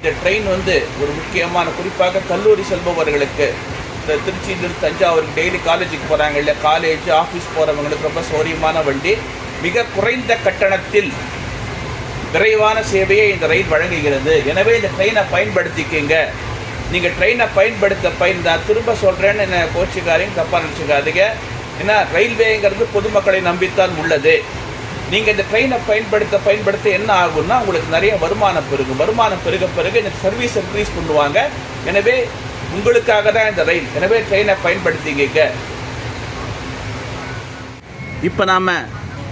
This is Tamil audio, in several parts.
இந்த ட்ரெயின் வந்து ஒரு முக்கியமான குறிப்பாக கல்லூரி செல்பவர்களுக்கு இந்த திருச்சியிலிருந்து தஞ்சாவூருக்கு டெய்லி காலேஜுக்கு போகிறாங்க இல்லை காலேஜ் ஆஃபீஸ் போகிறவங்களுக்கு ரொம்ப சௌரியமான வண்டி. மிக குறைந்த கட்டணத்தில் விரைவான சேவையை இந்த ரயில் வழங்குகிறது. எனவே இந்த ட்ரெயினை பயன்படுத்திக்கிங்க. நீங்கள் ட்ரெயினை நான் திரும்ப சொல்கிறேன்னு என்ன கோச்சிக்காரையும் தப்பாக நினச்சிக்காதீங்க. ஏன்னா ரயில்வேங்கிறது பொதுமக்களை நம்பித்தான் உள்ளது. நீங்கள் இந்த ட்ரெயினை பயன்படுத்த என்ன ஆகும்னா உங்களுக்கு நிறைய வருமானம் பெருக இந்த சர்வீஸ் இன்க்ரீஸ் பண்ணுவாங்க. எனவே உங்களுக்காக தான் இந்த ரயில். எனவே ட்ரெயினை பயன்படுத்திங்க. இப்போ நாம்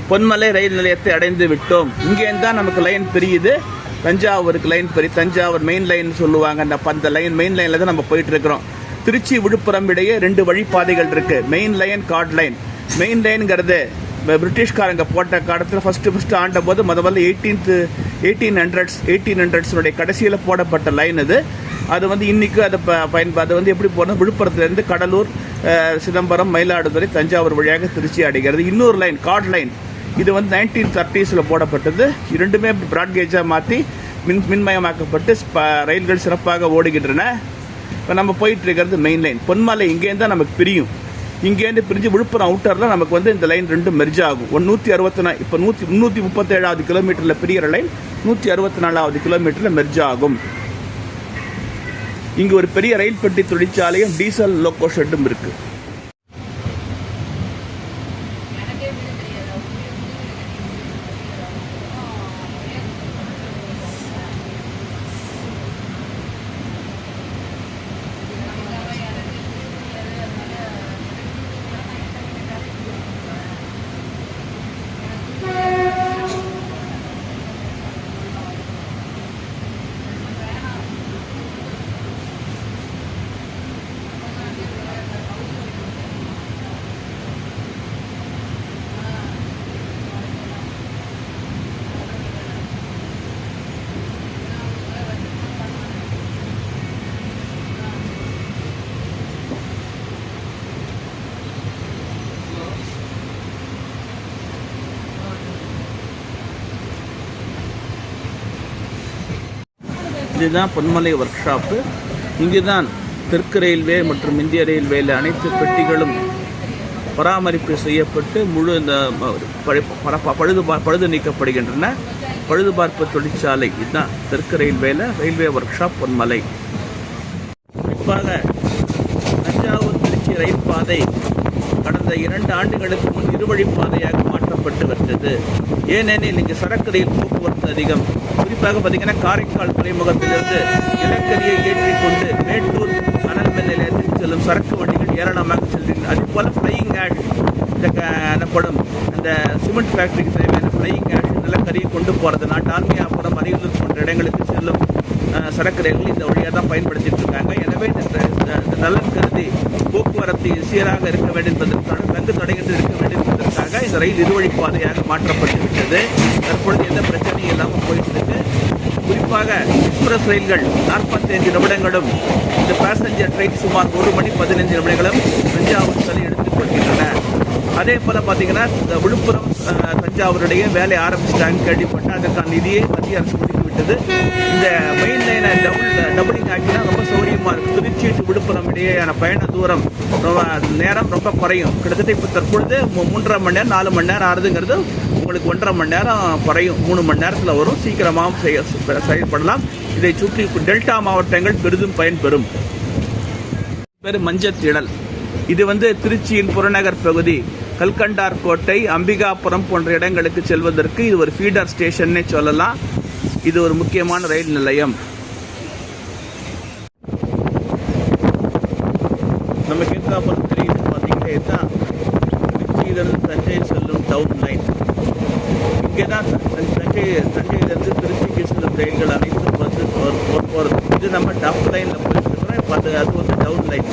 பொன்மலை ரயில் நிலையத்தை அடைந்து விட்டோம். இங்கேருந்து தான் நமக்கு லைன் பிரியுது. தஞ்சாவூருக்கு லைன் தஞ்சாவூர் மெயின் லைன் சொல்லுவாங்க. அந்த மெயின் லைனில் தான் நம்ம போயிட்டுருக்கிறோம். திருச்சி விழுப்புரம் இடையே 2 வழிப்பாதைகள் இருக்குது. Main line, guard line. Main லைனுங்கிறது பிரிட்டிஷ்காரங்க போட்ட காலத்தில் ஃபஸ்ட்டு ஆண்ட போது முதல்ல 1800s கடைசியில் போடப்பட்ட லைன் இது. அது வந்து இன்றைக்கும் அது வந்து எப்படி போனால் விழுப்புரத்துலேருந்து கடலூர், சிதம்பரம், மயிலாடுதுறை, தஞ்சாவூர் வழியாக திருச்சி அடைகிறது. இன்னொரு லைன் கார்ட் லைன். இது வந்து 1930s போடப்பட்டது. இரண்டுமே பிராட்கேஜாக மாற்றி மின்மயமாக்கப்பட்டு ரயில்கள் சிறப்பாக ஓடுகின்றன. இப்போ நம்ம போயிட்டுருக்கிறது மெயின் லைன். பொன்மலை இங்கேருந்து தான் நமக்கு பிரியும். இங்கேருந்து பிரிஞ்சு விழுப்புரம் அவுட்டரில் நமக்கு வந்து இந்த லைன் 2 மெர்ஜ் ஆகும். 164 இப்போ 337வது கிலோமீட்டரில் பிரிகிற லைன் 164வது கிலோமீட்டரில் மெர்ஜ் ஆகும். இங்கே ஒரு பெரிய ரயில் பெட்டி தொழிற்சாலையும் டீசல் லோக்கோ ஷெட்டும் இருக்குது. இதுதான் பொன்மலை ஒர்க் ஷாப்பு. இங்கு தான் தெற்கு ரயில்வே மற்றும் இந்திய ரயில்வேயில் அனைத்து பெட்டிகளும் பராமரிப்பு செய்யப்பட்டு முழு இந்த பழுது நீக்கப்படுகின்றன. பழுதுபார்ப்பு தொழிற்சாலை இதுதான் தெற்கு ரயில்வேயில் ரயில்வே ஒர்க் ஷாப் பொன்மலை. குறிப்பாக தஞ்சாவூர் திருச்சி ரயில் பாதை கடந்த 2 ஆண்டுகளுக்கு முன் இருவழிப்பாதையாக மாற்றப்பட்டு வருகிறது. ஏனெனில் இங்கு சரக்கு ரயில் போக்குவரத்து அதிகம். குறிப்பாக பார்த்தீங்கன்னா காரைக்கால் துறைமுகத்திலிருந்து நிலக்கரியை ஏற்றிக்கொண்டு மேட்டூர் அனல் மின் நிலையத்திற்கு செல்லும் சரக்கு வண்டிகள் ஏராளமாக செல்கின்றன. அதுபோல் ஃப்ளையிங் ஆஷ் எனப்படும் அந்த சிமெண்ட் ஃபேக்டரிக்கு தேவையான ஃப்ளையிங் ஆஷ் நிலக்கரியை கொண்டு போகிறது. டால்மியாபுரம், அரியலூர் போன்ற இடங்களுக்கு செல்லும் சரக்கு ரயில்கள் இந்த வழியாக தான் பயன்படுத்திட்டு இருக்காங்க. எனவே நலன் கருதி போக்குவரத்து சீராக இருக்க வேண்டும் என்பதற்காக தங்கு தடையின்றி இருக்க வேண்டும் என்பதற்காக இந்த ரயில் இருவழிப்பாதையாக மாற்றப்பட்டு விட்டது. தற்பொழுது எந்த பிரச்சனையும் இல்லாமல் போயிட்டு இருக்கு. குறிப்பாக எக்ஸ்பிரஸ் ரயில்கள் 45 நிமிடங்களும் இந்த பேசஞ்சர் ட்ரெயின் சுமார் 1 மணி 15 நிமிடங்களும் தஞ்சாவூர் தலை எடுத்துக் கொள்கின்றன. அதே போல் பார்த்தீங்கன்னா இந்த விழுப்புரம் தஞ்சாவூருடைய வேலை ஆரம்பிச்சிட்டாங்க கேள்விப்பட்ட அதற்கான நிதியை மத்திய அரசு ஒதுக்கிவிட்டது. இந்த மெயின் லைனை டபுளிங் ஆக்கினா ரொம்ப சௌரியமாக இருக்கும். திருச்சி டு விழுப்புரம் இடையேயான பயண தூரம் நேரம் ரொம்ப குறையும். கிட்டத்தட்ட இப்போ தற்பொழுது 3.5 மணி நேரம் 4 மணி நேரம் ஆறுதுங்கிறது உங்களுக்கு 1.5 மணி நேரம் குறையும். 3 மணி நேரத்தில் வரும். சீக்கிரமாகவும் செயல்படலாம். இதை சுற்றி டெல்டா மாவட்டங்கள் பெரிதும் பயன்பெறும். பேர் மஞ்சத்திடல். இது வந்து திருச்சியின் புறநகர் பகுதி கல்கண்டார் கோட்டை, அம்பிகாபுரம் போன்ற இடங்களுக்கு செல்வதற்கு இது ஒரு ஃபீடர் ஸ்டேஷன்னே சொல்லலாம். இது ஒரு முக்கியமான ரயில் நிலையம். நமக்கு எத்தாப்புறம் தெரியுது பார்த்தீங்கன்னா திருச்சியிலிருந்து தஞ்சை செல்லும் டவுன் லைன். இங்கே தான் தஞ்சையிலிருந்து திருச்சிக்கு செல்லும் ரயில்கள் அனைத்தும் வந்து போகிறது. இது நம்ம டப் லைனில் போயிட்டு இருக்கிறோம். இப்போ அது வந்து டவுன் லைன்.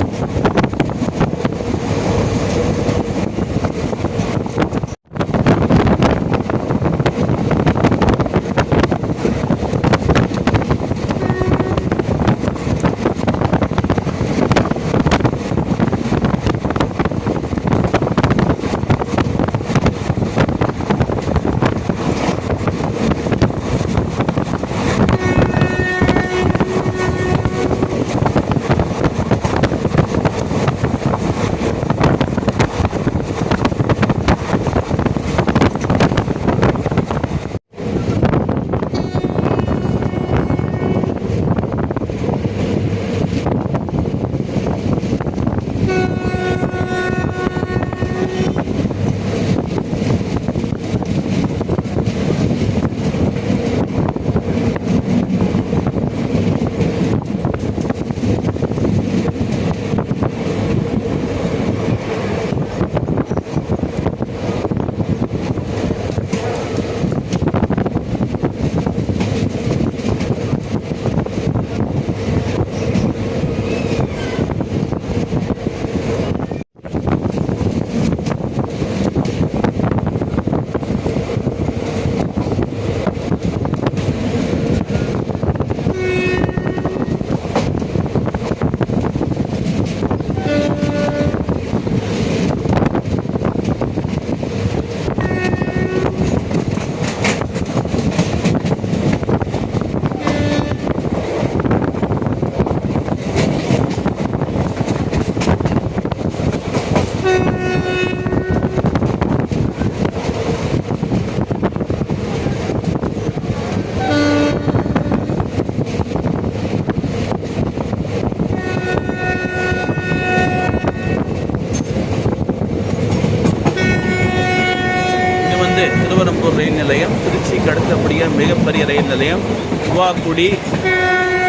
நிலையம், திருச்சிக்கு அடுத்தபடியாக மிகப்பெரிய ரயில் நிலையம், துவாக்குடி,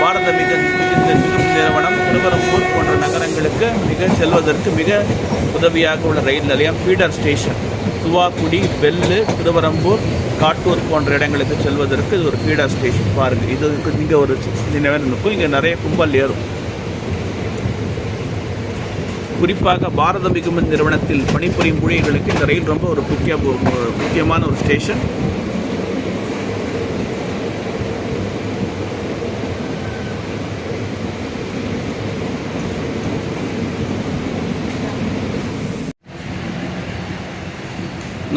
பாரத மிகுந்த நிறுவனம், திருவரம்பூர் போன்ற நகரங்களுக்கு செல்வதற்கு மிக உதவியாக உள்ள ரயில் நிலையம். Feeder station Thuvakudi, bell, Thiruverumbur, Kattur போன்ற இடங்களுக்கு செல்வதற்கு இது ஒரு ஃபீடர் ஸ்டேஷன். பாருங்கள், இது இங்கே ஒரு நினைவு இருக்கும். இங்கே நிறைய கும்பல் ஏறும். குறிப்பாக பாரத மிகுந்த நிறுவனத்தில் பணிபுரியும் ஊழியர்களுக்கு இந்த ரயில் ரொம்ப ஒரு முக்கியமான ஒரு ஸ்டேஷன்.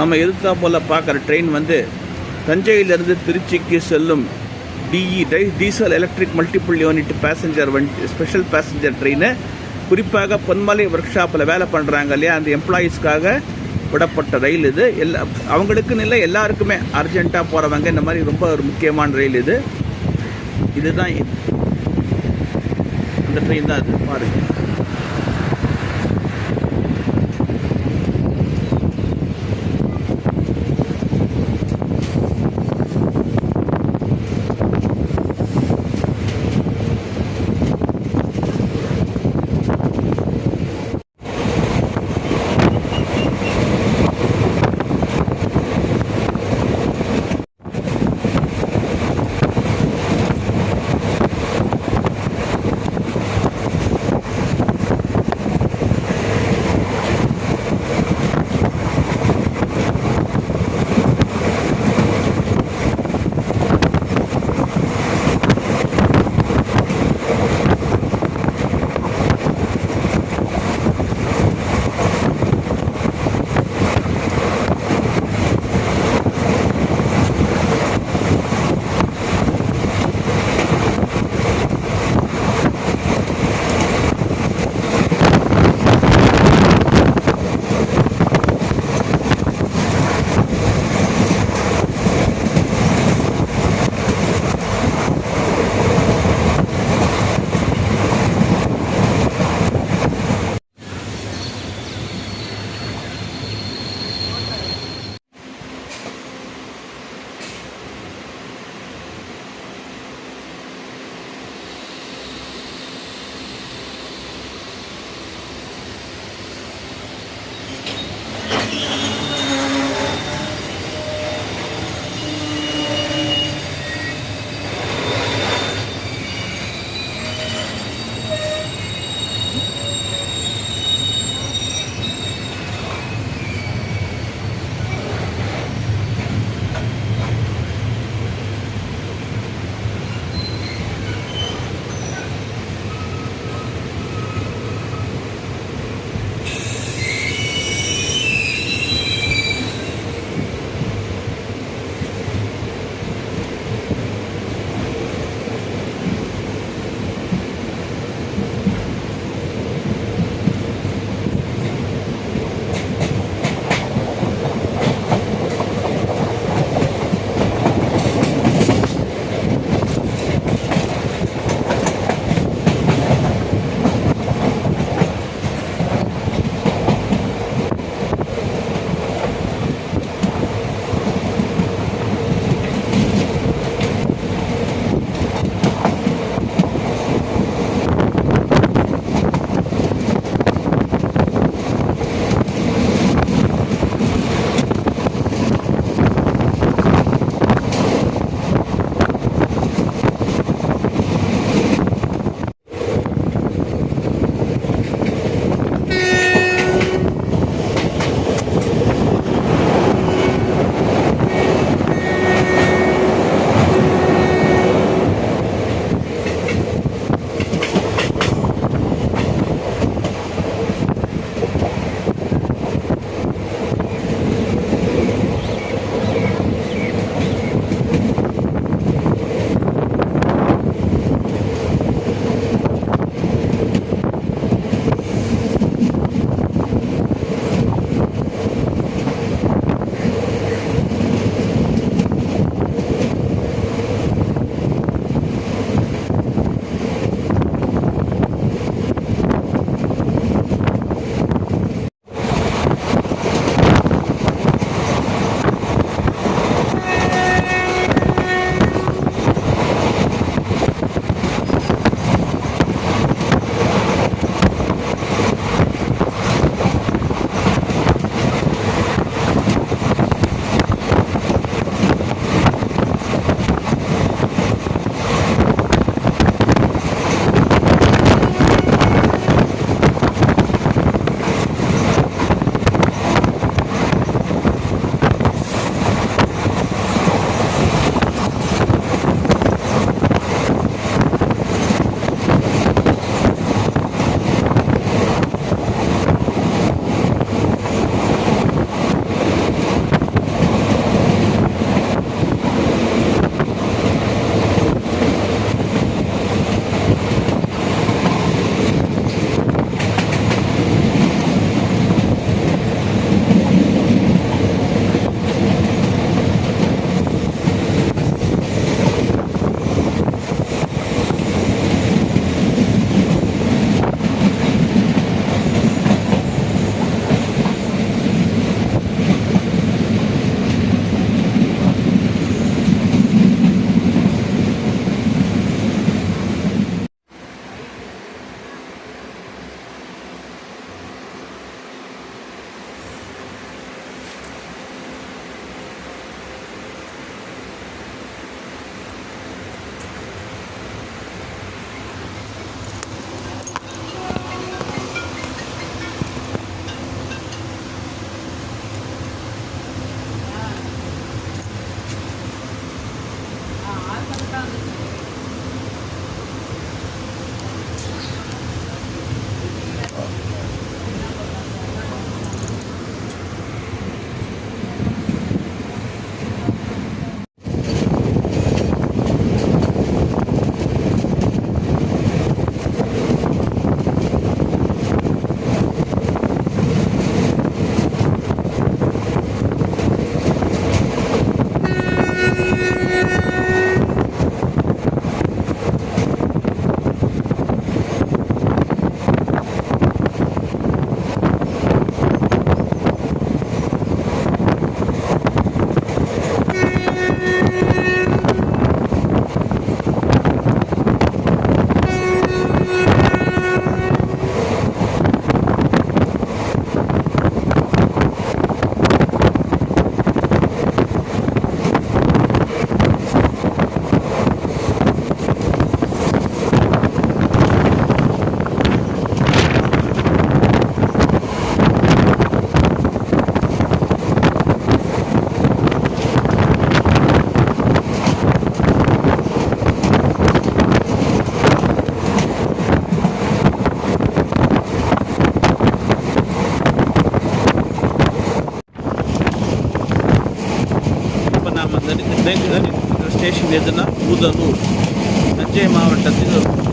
நம்ம எதிர்த்தா போல் பார்க்குற ட்ரெயின் தஞ்சையிலிருந்து திருச்சிக்கு செல்லும் diesel electric multiple unit passenger special passenger train. குறிப்பாக பொன்மலை ஒர்க் ஷாப்பில் வேலை பண்ணுறாங்க இல்லையா, அந்த எம்ப்ளாயீஸ்க்காக விடப்பட்ட ரயில் இது. அவங்களுக்குன்னு இல்லை, எல்லாருக்குமே அர்ஜென்ட்டாக போகிறவங்க இந்த மாதிரி ரொம்ப ஒரு முக்கியமான ரயில் இது. இதுதான் அந்த ட்ரெயின் தான் அது. பாருங்கள்,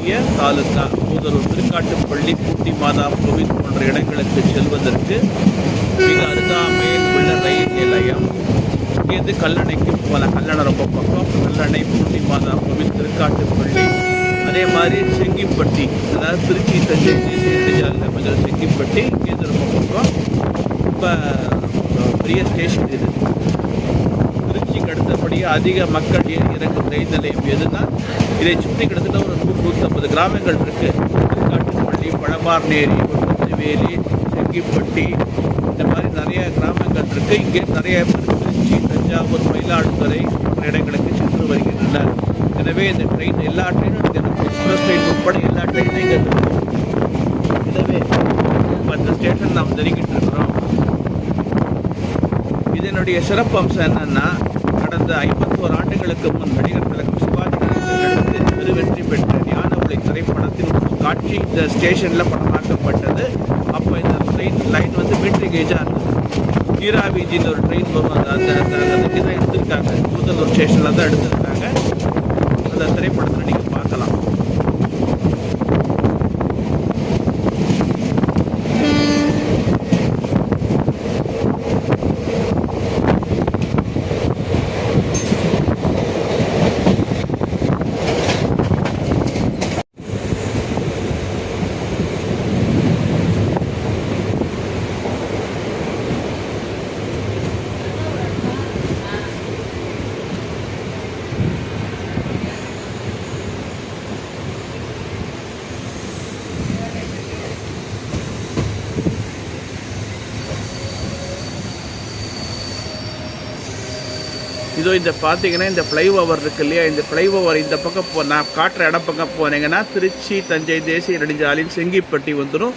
இருக்கக்கூடிய தாலுகா கூதலூர், திருக்காட்டுப்பள்ளி, பூண்டி மாதா கோவில் போன்ற இடங்களுக்கு செல்வதற்கு மிக அருகாமையில் உள்ள ரயில் நிலையம். இங்கேருந்து கல்லணைக்கு போகலாம். கல்லணை ரொம்ப பக்கம். கல்லணை, பூண்டி மாதா கோவில், திருக்காட்டுப்பள்ளி, அதே மாதிரி செங்கிப்பட்டி, அதாவது திருச்சி தஞ்சை தேசிய நெடுஞ்சாலையில் கொஞ்சம் செங்கிப்பட்டி, இங்கேருந்து ரொம்ப பக்கம். ரொம்ப பெரிய ஸ்டேஷன் இது. திருச்சிக்கு அடுத்தபடி அதிக மக்கள் இறங்கும் ரயில் நிலையம் எதுனா இதை சுற்றி கிட்டத்தட்ட ஒரு 150 கிராமங்கள் இருக்குது. திருக்காட்டுப்பள்ளி, பழமார்நேரி, வேலி, செங்கிப்பட்டி, இந்த மாதிரி நிறைய கிராமங்கள் இருக்குது. இங்கே நிறைய பேர் திருச்சி, தஞ்சாவூர், மயிலாடுதுறை போன்ற இடங்களுக்கு சென்று வருகின்றனர். எனவே இந்த ட்ரெயின் எல்லா ட்ரெயினும் எக்ஸ்பிரஸ் ட்ரெயின் உட்பட எல்லா ட்ரெயினும் இங்கே இருக்கும். எனவே அந்த ஸ்டேஷன் நாம் நெருங்கிட்டு இருக்கிறோம். இதனுடைய சிறப்பு அம்சம் என்னன்னா, கடந்த 51 ஆண்டுகளுக்கு முன் நடிகர் திலகம் சிவாஜி நடித்து பெருவெற்றி பெற்ற ஞான ஒளி திரைப்படத்தின் காட்சி இந்த ஸ்டேஷனில் படமாக்கப்பட்டது. அப்போ இந்த ட்ரெயின் லைன் வந்து மீட்டரி கேஜாக இருந்தது. நீராவிஜின்னு ஒரு ட்ரெயின் வரும், அந்த இதுக்கு தான் எடுத்திருக்காங்க. கூதலூர் ஸ்டேஷனில் தான் எடுத்திருக்காங்க. அந்த திரைப்படத்தில் நீங்கள் பார்க்கலாம். இதோ இந்த பார்த்தீங்கன்னா இந்த ஃப்ளைஓவர் இருக்குது இல்லையா, இந்த ஃப்ளைஓவர் இந்த பக்கம் நான் காட்டுற இடம் பக்கம் போனீங்கன்னா திருச்சி தஞ்சை தேசிய நெடுஞ்சாலையில் செங்கிப்பட்டி வந்துடும்.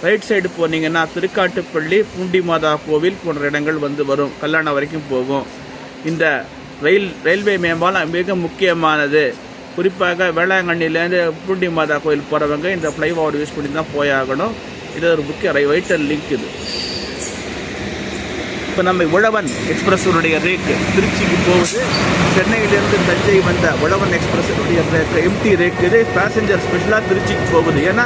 ரைட் சைடு போனீங்கன்னா திருக்காட்டுப்பள்ளி, பூண்டி மாதா கோவில் போன்ற இடங்கள் வந்து வரும். கல்லணை வரைக்கும் போகும். இந்த ரயில்வே மேம்பாலம் மிக முக்கியமானது. குறிப்பாக வேளாங்கண்ணிலேருந்து பூண்டி மாதா கோவில் போகிறவங்க இந்த ஃப்ளைஓவர் யூஸ் பண்ணி தான் போயாகணும். இது ஒரு முக்கிய வைட்டல் லிங்க் இது. இப்போ நம்ம உழவன் எக்ஸ்பிரஸனுடைய ரேக்கு திருச்சிக்கு போகுது. சென்னையிலேருந்து தஞ்சை வந்த உழவன் எக்ஸ்பிரஸனுடைய ரேக்கு எம்டி ரேக்கு இது. பேசஞ்சர் ஸ்பெஷலாக திருச்சிக்கு போகுது. ஏன்னா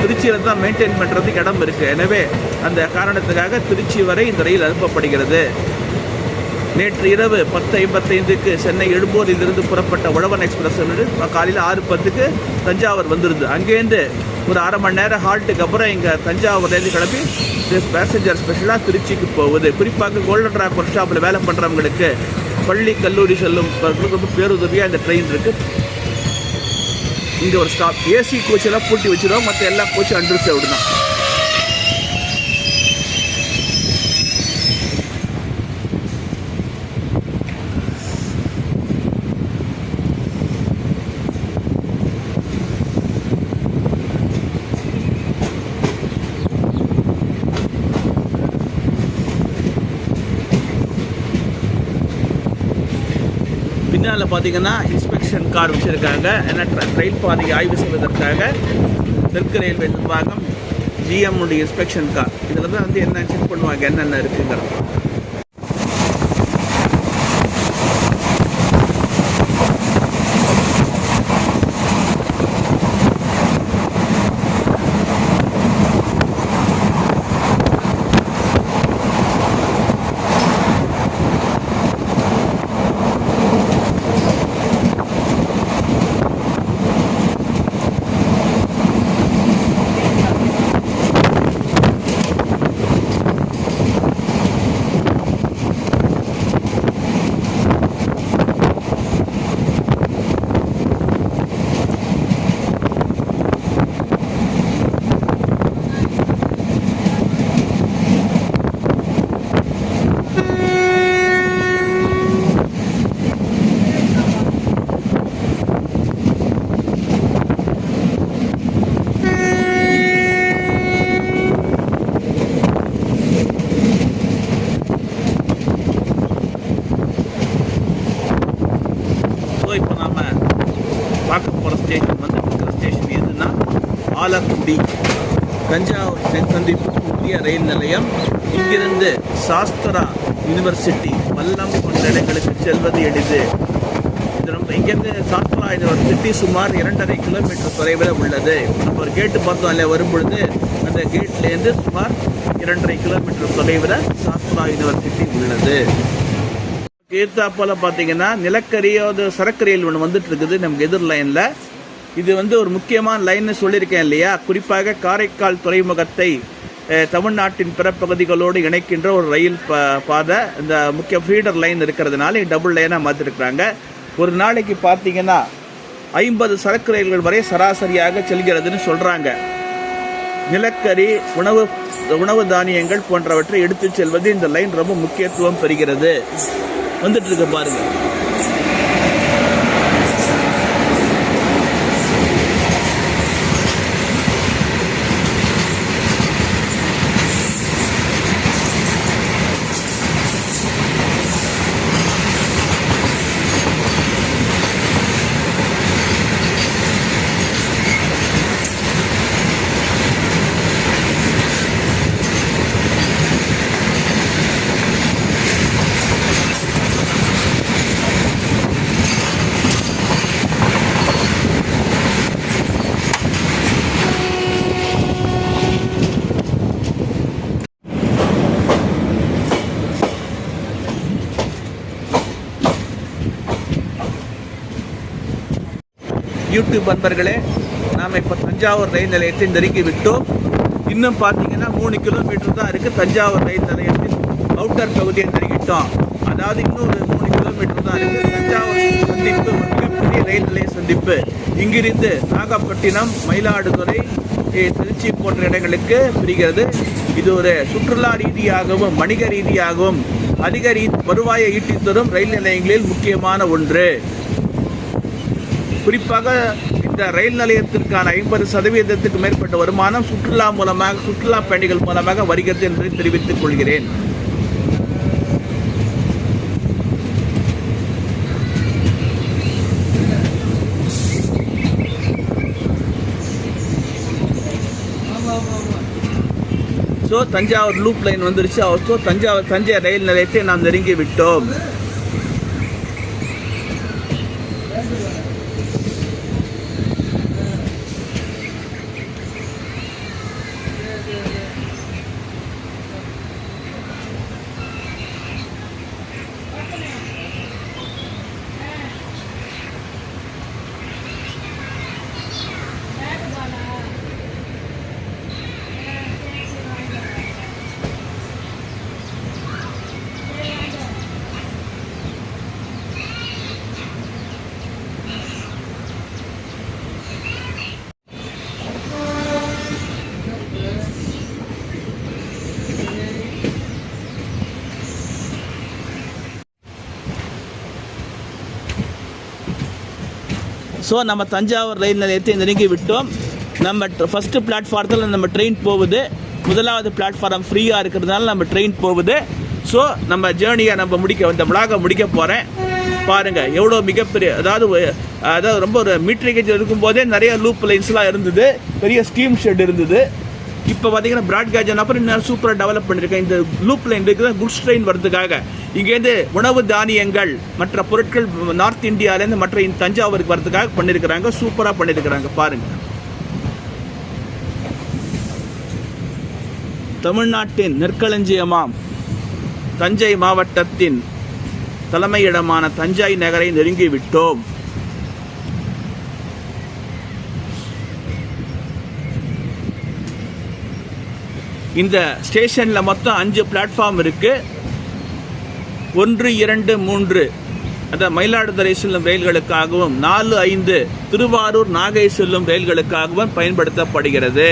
திருச்சியில் தான் மெயின்டைன் பண்ணுறதுக்கு இடம் இருக்குது. எனவே அந்த காரணத்துக்காக திருச்சி வரை இந்த ரயில் அனுப்பப்படுகிறது. நேற்று இரவு 10:55க்கு சென்னை எழும்பூரிலிருந்து புறப்பட்ட உழவன் எக்ஸ்பிரஸ் காலையில் 6:10க்கு தஞ்சாவூர் வந்துருது. அங்கேருந்து ஒரு அரை மணி நேரம் ஹால்ட்டுக்கு அப்புறம் இங்கே தஞ்சாவூர்லேருந்து கிளம்பி பேசஞ்சர் ஸ்பெஷலாக திருச்சிக்கு போகுது. குறிப்பாக கோல்டன் ராக் ஒர்க் ஷாப்பில் வேலை பண்ணுறவங்களுக்கு, பள்ளி கல்லூரி செல்லும் ரொம்ப பேருதவியாக இந்த ட்ரெயின் இருக்குது. இங்கே ஒரு ஸ்டாப். ஏசி கோச்செல்லாம் பூட்டி வச்சுருவோம். மற்ற எல்லா கோச்சும் அண்டர்சர்வ்டு தான். பின்னால் பார்த்தீங்கன்னா இன்ஸ்பெக்ஷன் கார் வச்சுருக்காங்க. ஏன்னா ரயில் பாதையை ஆய்வு செய்வதற்காக தெற்கு ரயில்வே நிர்வாகம் GM உடைய இன்ஸ்பெக்ஷன் கார். இதில் தான் வந்து என்ன செக் பண்ணுவாங்க, என்னென்ன இருக்குங்கிறோம். பார்க்க போகிற ஸ்டேஷன் வந்து இருக்கிற ஸ்டேஷன் எதுனா ஆலக்குடி, தஞ்சாவூர் தென்சந்திப்பு புதிய ரயில் நிலையம். இங்கிருந்து சாஸ்திரா யூனிவர்சிட்டி, வல்லம் போன்ற இடங்களுக்கு செல்வது எளிது. இது ரொம்ப இங்கேருந்து சாஸ்திரா யூனிவர்சிட்டி சுமார் 2.5 கிலோமீட்டர் தொலைவில் உள்ளது. நம்ம ஒரு கேட்டு பார்த்தோம் இல்லையா, வரும்பொழுது அந்த கேட்லேருந்து சுமார் 2.5 கிலோமீட்டர் தொலைவில் சாஸ்திரா யூனிவர்சிட்டி உள்ளது. கீர்த்தாப்பால் பார்த்தீங்கன்னா நிலக்கரியோட சரக்கு ரயில் ஒன்று வந்துட்டு இருக்குது நமக்கு எதிர் லைனில். இது ஒரு முக்கியமான லைன்னு சொல்லியிருக்கேன் இல்லையா. குறிப்பாக காரைக்கால் துறைமுகத்தை தமிழ்நாட்டின் பிற பகுதிகளோடு இணைக்கின்ற ஒரு ரயில் பாதை, இந்த முக்கிய ஃபீடர் லைன் இருக்கிறதுனால டபுள் லைனாக மாற்றிருக்கிறாங்க. ஒரு நாளைக்கு பார்த்தீங்கன்னா 50 சரக்கு ரயில்கள் வரை சராசரியாக செல்கிறதுன்னு சொல்கிறாங்க. நிலக்கரி, உணவு தானியங்கள் போன்றவற்றை எடுத்து செல்வது இந்த லைன் ரொம்ப முக்கியத்துவம் பெறுகிறது. வந்துட்டு இருக்கு பாருங்க. யூடியூப் நண்பர்களே, நாம் இப்போ தஞ்சாவூர் ரயில் நிலையத்தை நெருங்கி விட்டோம். இன்னும் பார்த்தீங்கன்னா 3 கிலோமீட்டர் தான் இருக்குது. தஞ்சாவூர் ரயில் நிலையத்தின் அவுட்டர் பகுதியை நெருங்கிட்டோம். அதாவது இன்னும் ஒரு 3 கிலோமீட்டர் தான் இருக்குது. தஞ்சாவூர் சந்திப்பு ஒரு மிகப்பெரிய ரயில் நிலைய சந்திப்பு. இங்கிருந்து நாகப்பட்டினம், மயிலாடுதுறை, திருச்சி போன்ற இடங்களுக்கு பிரிகிறது. இது ஒரு சுற்றுலா ரீதியாகவும் வணிக ரீதியாகவும் அதிக வருவாயை ஈட்டி தரும் ரயில் நிலையங்களில் முக்கியமான ஒன்று. குறிப்பாக இந்த ரயில் நிலையத்திற்கான 50% மேற்பட்ட வருமானம் சுற்றுலா பயணிகள் மூலமாக வருகிறது என்பதை தெரிவித்துக் கொள்கிறேன். தஞ்சாவூர் லூப் லைன் வந்துருச்சு. தஞ்சை ரயில் நிலையத்தை நாம் நெருங்கி விட்டோம். நம்ம தஞ்சாவூர் ரயில் நிலையத்தை நெருங்கி விட்டோம். நம்ம ஃபஸ்ட்டு பிளாட்ஃபாரத்தில் நம்ம ட்ரெயின் போகுது. முதலாவது பிளாட்ஃபாரம் ஃப்ரீயாக இருக்கிறதுனால நம்ம ட்ரெயின் போகுது. நம்ம ஜேர்னியை இந்த விளாகை முடிக்க போகிறேன். பாருங்கள் எவ்வளோ மிகப்பெரிய, அதாவது ரொம்ப ஒரு மீட்டர் கேஜ் இருக்கும்போதே நிறைய லூப் லைன்ஸ்லாம் இருந்தது. பெரிய ஸ்டீம் ஷெட் இருந்தது. இப்போ பார்த்தீங்கன்னா ப்ராட்கேஜ் அப்புறம் இன்னும் சூப்பராக டெவலப் பண்ணியிருக்கேன். இந்த லூப் லைன் இருக்குது குட்ஸ் ட்ரெயின் வரதுக்காக. இங்கேருந்து உணவு தானியங்கள் மற்ற பொருட்கள் நார்த் இந்தியாவிலேருந்து மற்ற தஞ்சாவூருக்கு வரதுக்காக பண்ணியிருக்கிறாங்க. சூப்பராக பண்ணியிருக்கிறாங்க பாருங்கள். தமிழ்நாட்டின் நெற்களஞ்சியமாம் தஞ்சை மாவட்டத்தின் தலைமையிடமான தஞ்சை நகரை நெருங்கி விட்டோம். இந்த ஸ்டேஷனில் மொத்தம் 5 பிளாட்ஃபார்ம் இருக்குது. 1, 2, 3 அதாவது மயிலாடுதுறை செல்லும் ரயில்களுக்காகவும் 4, 5 திருவாரூர், நாகை செல்லும் ரயில்களுக்காகவும் பயன்படுத்தப்படுகிறது.